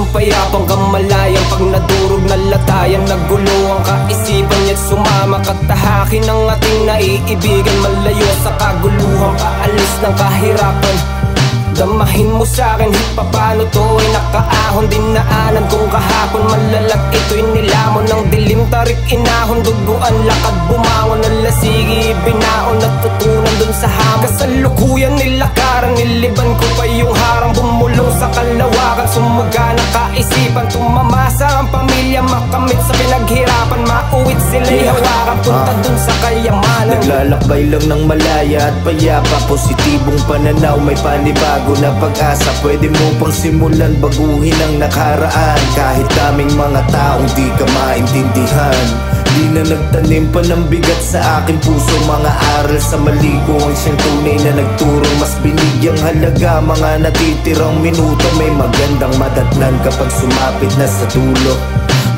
ng payapang kamalayang pag nadurog na latayan, nagulo ang kaisipan niya't sumama katahakin ng ating naiibigan, malayo sa kaguluhan, paalis ng kahirapan. Damahin mo sa'kin, paano to ay nakaahon, dinaanan kong kahapon, malalag ito'y nilamon ng dilim, tarik inahon, duguan, lakad, bumangon, nalasigi, binaon, natutunan dun sa hamon. Kasalukuyan nilakaran, niliban ko pa yung harang, bumulong sa kalawakan, sumaga na kaisipan, tumamasa ang pamilya, makamit sa pinaghirapan, mauwit sila'y hawakan, punta dun sa kayamanan. Naglalakbay lang ng malaya at payapa, positibong pananaw, may panibago na pag-asa. Pwede mo pang simulan, baguhin ang nakaraan, kahit daming mga taong di ka maintindihan. Di na nagtanim pa ng bigat sa aking puso, mga aral sa mali ko ang siyang tunay na nagturo. Mas binigyang halaga mga natitirang minuto, may magandang madatnan kapag sumapit na sa dulo.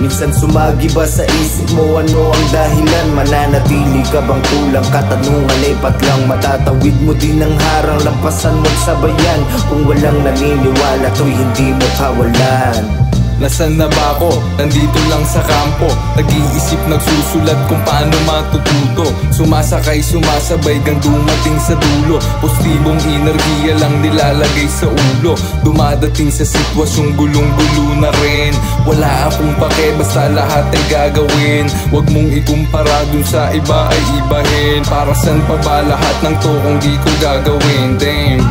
Minsan sumagiba sa isip mo, ano ang dahilan? Mananatili ka bang kulang? Katanungan ay patlang, matatawid mo din ang harang, lampasan mo't sabayan. Kung walang naniniwala to'y hindi mo kawalan. Nasaan na ba ako? Nandito lang sa kampo, nag-iisip, nagsusulat kung paano matututo. Sumasakay, sumasabay, gang dumating sa dulo. Positibong enerhiya lang nilalagay sa ulo. Dumadating sa sitwasyong gulong-gulo na rin. Wala akong pake, basta lahat ay gagawin. Huwag mong ikumpara dun sa iba ay ibahin. Para saan pa ba lahat ng to kung di ko gagawin? Damn.